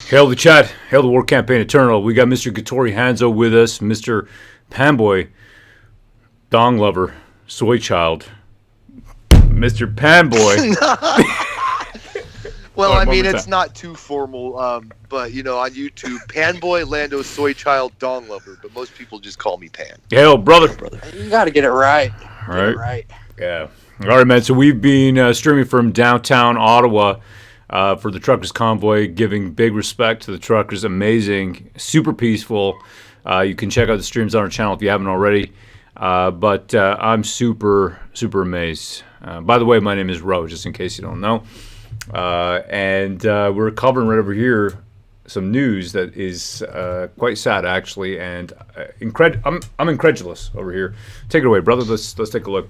Hail the chat. Hail the War Campaign Eternal. We got Mr. Gattori Hanzo with us, Mr. Panboy, Dong Lover, Soy Child, Mr. Panboy. Well, One I mean, more it's time. not too formal, but on YouTube, Panboy, Lando, Soy Child, Dong Lover, but most people just call me Pan. Hail, brother. You got to get it right. All Get it right. right. Yeah. All right, man. So we've been streaming from downtown Ottawa for the Truckers Convoy, giving big respect to the truckers. Amazing, super peaceful. You can check out the streams on our channel if you haven't already. But I'm super, super amazed. By the way, my name is Ro, just in case you don't know. And we're covering right over here some news that is quite sad, actually, and I'm incredulous over here. Take it away, brother. Let's take a look.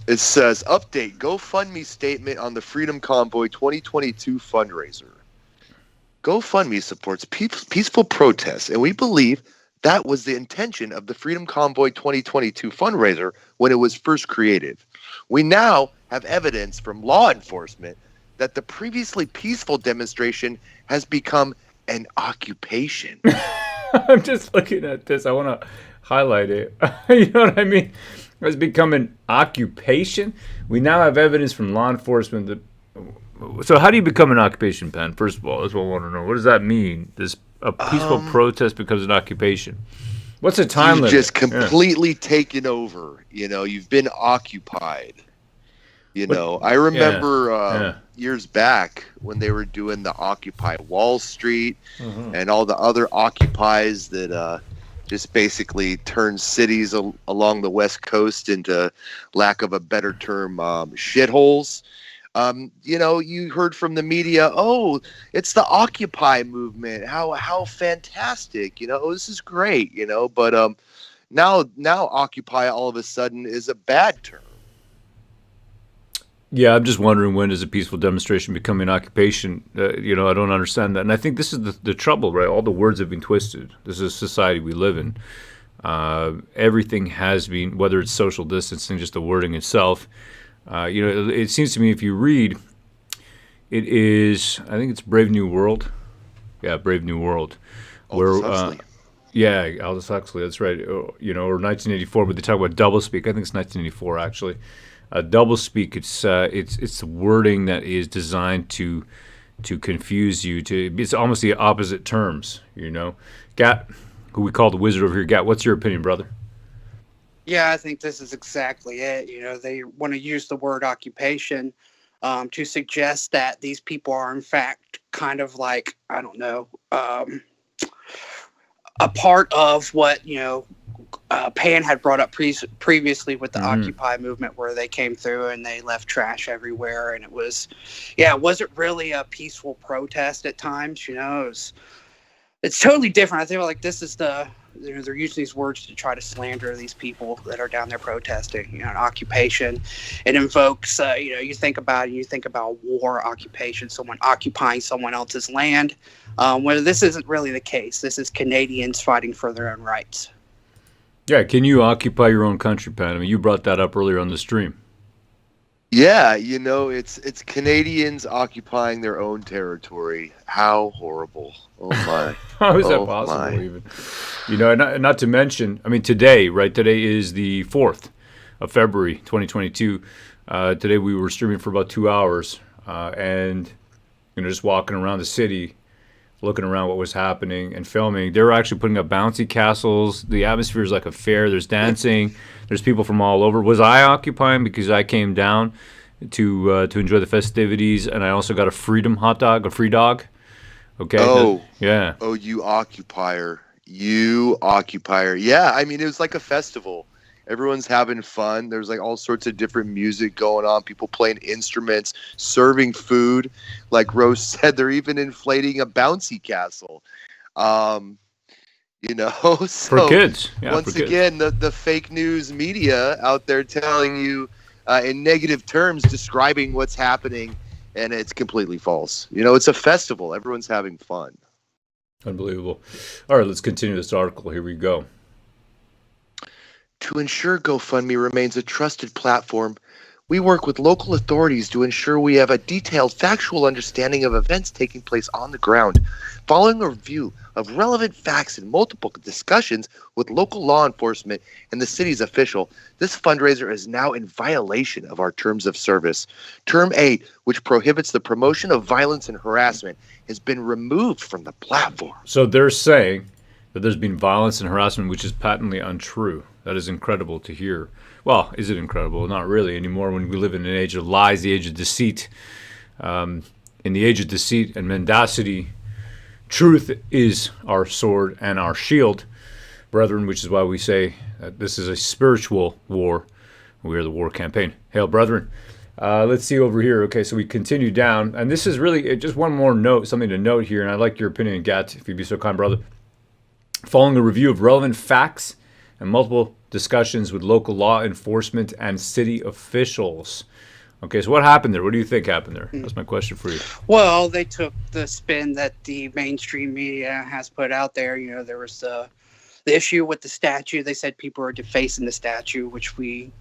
It says, update, GoFundMe statement on the Freedom Convoy 2022 fundraiser. GoFundMe supports peaceful protests, and we believe that was the intention of the Freedom Convoy 2022 fundraiser when it was first created. We now have evidence from law enforcement that the previously peaceful demonstration has become an occupation. I'm just looking at this. I want to highlight it. You know what I mean? It's become an occupation. We now have evidence from law enforcement that. So how do you become an occupation, Pen? First of all, that's what I want to know. What does that mean? A peaceful protest becomes an occupation. What's the time limit? You've just completely taken over. You've been occupied. I remember years back when they were doing the Occupy Wall Street and all the other occupies that just basically turned cities along the West Coast into, lack of a better term, shitholes. You heard from the media, oh, it's the Occupy movement. How fantastic, this is great, but now Occupy all of a sudden is a bad term. Yeah, I'm just wondering, when does a peaceful demonstration become an occupation? I don't understand that. And I think this is the trouble, right? All the words have been twisted. This is a society we live in. Everything has been, whether it's social distancing, just the wording itself. It seems to me, if you read, I think it's Brave New World. Yeah, Brave New World. Aldous Huxley. Yeah, Aldous Huxley, that's right. Or 1984, but they talk about doublespeak. I think it's 1984, actually. Doublespeak, it's the wording that is designed to confuse you. It's almost the opposite terms, Gat, who we call the wizard over here. Gat, what's your opinion, brother? Yeah, I think this is exactly it. They want to use the word occupation to suggest that these people are, in fact, kind of like, I don't know, a part of what, Pan had brought up previously with the Occupy movement, where they came through and they left trash everywhere. And it wasn't really a peaceful protest at times, it's totally different. I feel like this is they're using these words to try to slander these people that are down there protesting. An occupation, it invokes. You think about war, occupation, someone occupying someone else's land. Where this isn't really the case. This is Canadians fighting for their own rights. Yeah, can you occupy your own country, Pat? I mean, you brought that up earlier on the stream. Yeah, it's Canadians occupying their own territory. How horrible! Oh my! How is that possible? Even, not to mention, I mean, today, right? Today is the 4th of February, 2022. Today we were streaming for about 2 hours, and just walking around the city, looking around what was happening and filming. They were actually putting up bouncy castles. The atmosphere is like a fair. There's dancing. There's people from all over. Was I occupying because I came down to enjoy the festivities, and I also got a freedom hot dog, a free dog? Okay. Oh, yeah. Oh, you occupier. Yeah, I mean, it was like a festival. Everyone's having fun. There's like all sorts of different music going on. People playing instruments, serving food. Like Rose said, they're even inflating a bouncy castle. So For kids. Yeah, once again, the fake news media out there telling you in negative terms, describing what's happening, and it's completely false. It's a festival. Everyone's having fun. Unbelievable. All right, let's continue this article. Here we go. To ensure GoFundMe remains a trusted platform, We work with local authorities to ensure we have a detailed, factual understanding of events taking place on the ground. Following a review of relevant facts and multiple discussions with local law enforcement and the city's official, this fundraiser is now in violation of our terms of service. Term 8, which prohibits the promotion of violence and harassment, has been removed from the platform. So they're saying that there's been violence and harassment, which is patently untrue. That is incredible to hear. Well, is it incredible? Not really anymore when we live in an age of lies, the age of deceit. In the age of deceit and mendacity, truth is our sword and our shield, brethren, which is why we say that this is a spiritual war. We are the war campaign. Hail, brethren. Let's see over here. Okay, so we continue down. And this is really just one more note, something to note here, and I'd like your opinion, Gat, if you'd be so kind, brother. Following a review of relevant facts and multiple discussions with local law enforcement and city officials. Okay, so what happened there? What do you think happened there? That's my question for you. Well, they took the spin that the mainstream media has put out there. You know, there was the issue with the statue. They said people are defacing the statue, which we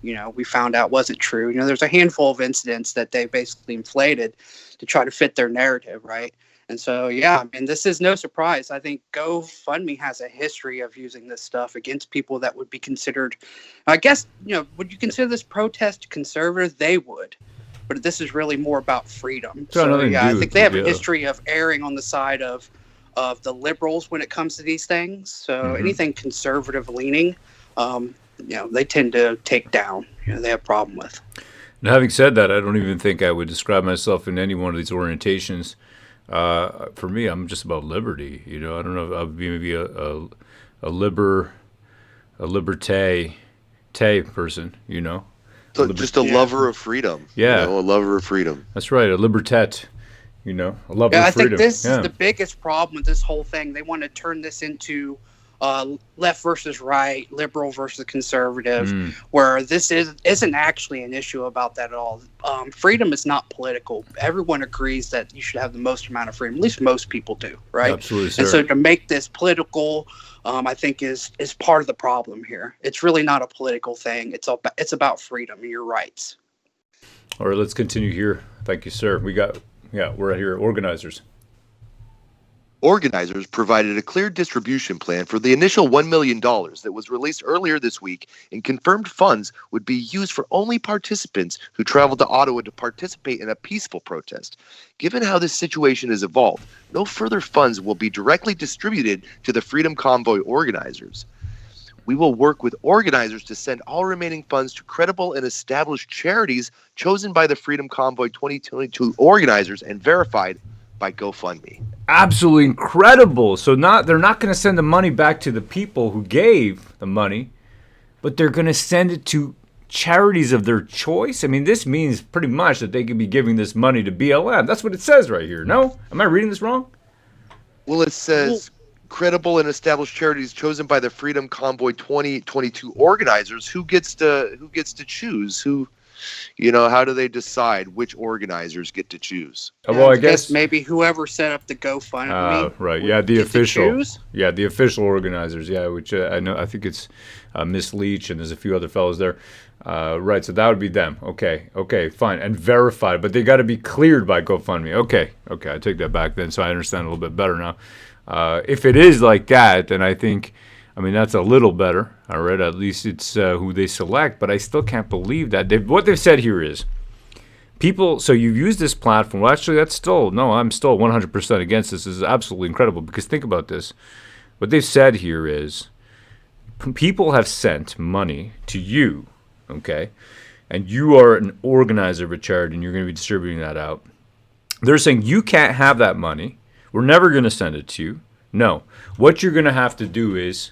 found out wasn't true. You know, there's a handful of incidents that they basically inflated to try to fit their narrative, right? And so, yeah, I mean, this is no surprise. I think GoFundMe has a history of using this stuff against people that would be considered, I guess, would you consider this protest conservative? They would. But this is really more about freedom. So, yeah, I think they have a history of erring on the side of the liberals when it comes to these things. So anything conservative leaning, they tend to take down. They have a problem with. Now, having said that, I don't even think I would describe myself in any one of these orientations. For me, I'm just about liberty. I don't know if I would be maybe a liberté person. So just a lover of freedom. Yeah, a lover of freedom. That's right, a libertet. A lover of freedom. I think this is the biggest problem with this whole thing. They want to turn this into left versus right, liberal versus conservative, where this isn't actually an issue about that at all. Freedom is not political. Everyone agrees that you should have the most amount of freedom. At least most people do, right? Absolutely, sir. And so to make this political, I think is part of the problem here. It's really not a political thing. It's about freedom and your rights. All right, let's continue here. Thank you, sir. We're here, organizers. Organizers provided a clear distribution plan for the initial $1 million that was released earlier this week, and confirmed funds would be used for only participants who traveled to Ottawa to participate in a peaceful protest. Given how this situation has evolved, no further funds will be directly distributed to the Freedom Convoy organizers. We will work with organizers to send all remaining funds to credible and established charities chosen by the Freedom Convoy 2022 organizers and verified by GoFundMe. Absolutely incredible. So they're not going to send the money back to the people who gave the money, but they're going to send it to charities of their choice. I mean, this means pretty much that they could be giving this money to BLM. That's what it says right here. No? Am I reading this wrong? Well, it says credible and established charities chosen by the Freedom Convoy 2022 organizers. Who gets to choose? How do they decide which organizers get to choose? Well, I guess maybe whoever set up the GoFundMe. Right. Yeah, the official. Yeah, the official organizers. Yeah, which I know. I think it's Miss Leach and there's a few other fellows there. Right. So that would be them. Okay. Fine. And verified, but they got to be cleared by GoFundMe. Okay. I take that back then, so I understand a little bit better now. If it is like that, then I think. That's a little better, all right? At least it's who they select, but I still can't believe that. What they've said here is, people, so you've used this platform. Well, actually, I'm still 100% against this. This is absolutely incredible, because think about this. What they've said here is, people have sent money to you, okay? And you are an organizer of a charity, and you're going to be distributing that out. They're saying, you can't have that money. We're never going to send it to you. No. What you're going to have to do is,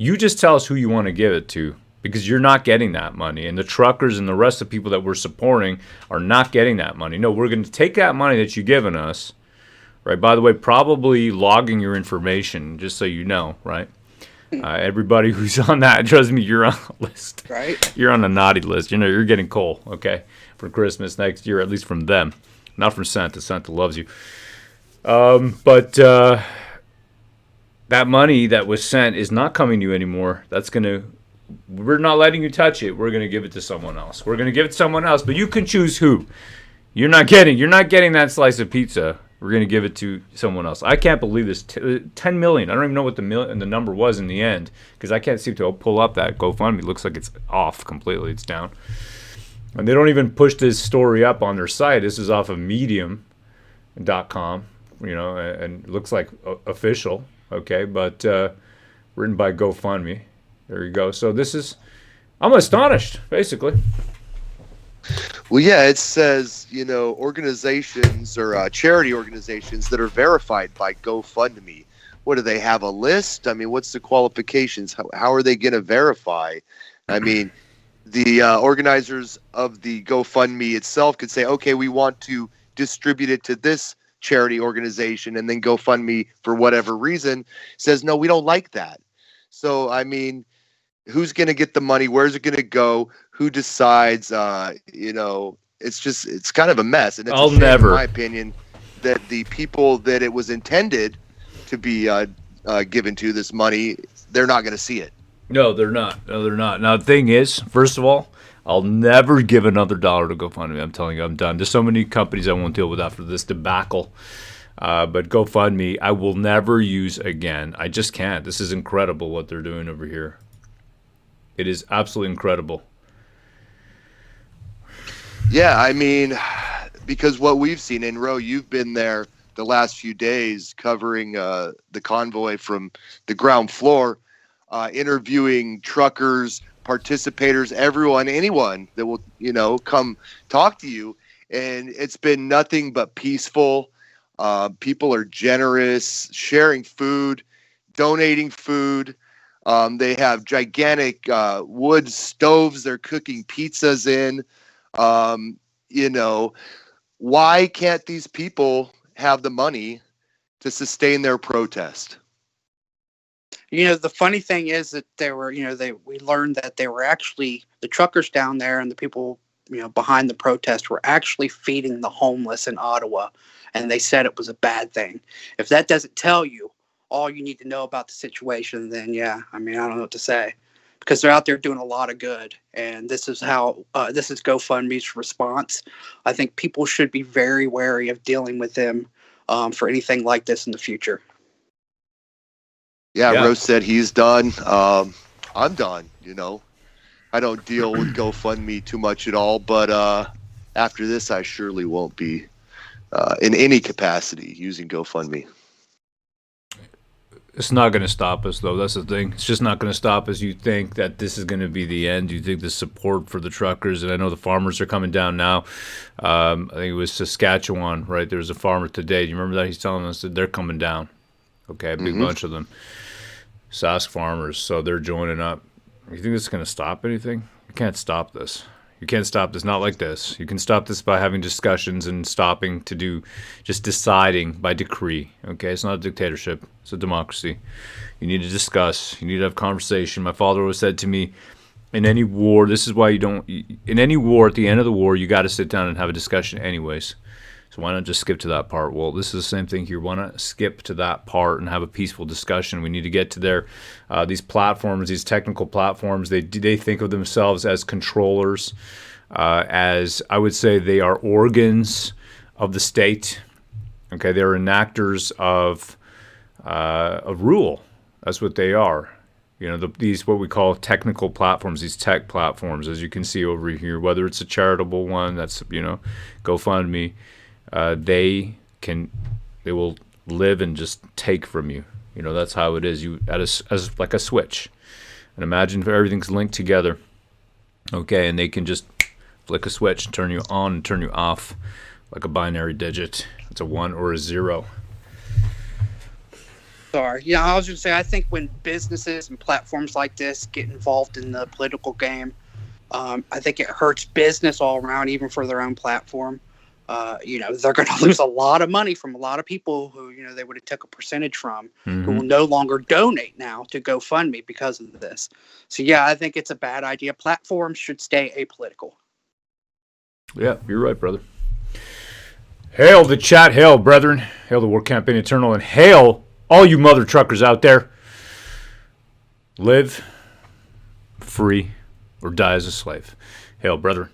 you just tell us who you want to give it to, because you're not getting that money. And the truckers and the rest of the people that we're supporting are not getting that money. No, we're going to take that money that you've given us, right? By the way, probably logging your information, just so you know, right? Everybody who's on that, trust me, you're on the list. Right. You're on the naughty list. You're getting coal, okay, for Christmas next year, at least from them. Not from Santa. Santa loves you. But that money that was sent is not coming to you anymore. That's going to we're not letting you touch it. We're going to give it to someone else. We're going to give it to someone else, but you can choose who. You're not getting that slice of pizza. We're going to give it to someone else. I can't believe this. 10 million. I don't even know what the number was in the end, because I can't seem to pull up that GoFundMe. It looks like it's off completely. It's down. And they don't even push this story up on their site. This is off of medium.com, and it looks like official, okay, but written by GoFundMe. There you go. So I'm astonished, basically. Well, yeah, it says, organizations or charity organizations that are verified by GoFundMe. What do they have, a list? I mean, what's the qualifications? How are they going to verify? I mean, the organizers of the GoFundMe itself could say, okay, we want to distribute it to this charity organization, and then GoFundMe, for whatever reason, says, no, we don't like that. So, I mean, who's going to get the money? Where's it going to go? Who decides? It's kind of a mess. And it's a shame, in my opinion, that the people that it was intended to be given to, this money, they're not going to see it. No, they're not. Now, the thing is, first of all, I'll never give another dollar to GoFundMe. I'm telling you, I'm done. There's so many companies I won't deal with after this debacle. But GoFundMe, I will never use again. I just can't. This is incredible what they're doing over here. It is absolutely incredible. Yeah, I mean, because what we've seen, in Ro, you've been there the last few days covering the convoy from the ground floor, interviewing truckers, participators, anyone that will, come talk to you. And it's been nothing but peaceful. People are generous, sharing food, donating food. They have gigantic wood stoves they're cooking pizzas in. Why can't these people have the money to sustain their protest? The funny thing is that we learned that they were actually, the truckers down there and the people, behind the protest were actually feeding the homeless in Ottawa. And they said it was a bad thing. If that doesn't tell you all you need to know about the situation, then yeah, I mean, I don't know what to say, because they're out there doing a lot of good. And this is GoFundMe's response. I think people should be very wary of dealing with them for anything like this in the future. Yeah, Rose said he's done. I'm done, I don't deal with GoFundMe too much at all, but after this, I surely won't be in any capacity using GoFundMe. It's not going to stop us, though. That's the thing. It's just not going to stop us. You think that this is going to be the end. You think the support for the truckers, and I know the farmers are coming down now. I think it was Saskatchewan, right? There was a farmer today. Do you remember that? He's telling us that they're coming down. Okay, a big bunch of them. Sask farmers, so they're joining up. You think this is going to stop anything? You can't stop this. You can't stop this. Not like this. You can stop this by having discussions and just deciding by decree. Okay, it's not a dictatorship. It's a democracy. You need to discuss. You need to have conversation. My father always said to me, in any war, this is why in any war, at the end of the war, you got to sit down and have a discussion anyways. So why not just skip to that part? Well, this is the same thing here. Why not skip to that part and have a peaceful discussion? We need to get to these platforms, these technical platforms. They think of themselves as controllers, as I would say they are organs of the state. Okay, they're enactors of rule. That's what they are. These what we call technical platforms, these tech platforms, as you can see over here, whether it's a charitable one, that's GoFundMe. They will live and just take from you. That's how it is. As like a switch, and imagine if everything's linked together. Okay, and they can just flick a switch and turn you on and turn you off like a binary digit. It's a 1 or a 0. Sorry. I was going to say, I think when businesses and platforms like this get involved in the political game, I think it hurts business all around, even for their own platform. They're going to lose a lot of money from a lot of people who, they would have took a percentage from, who will no longer donate now to GoFundMe because of this. So, yeah, I think it's a bad idea. Platforms should stay apolitical. Yeah, you're right, brother. Hail the chat. Hail, brethren. Hail the War Campaign Eternal. And hail all you mother truckers out there. Live free or die as a slave. Hail, brother.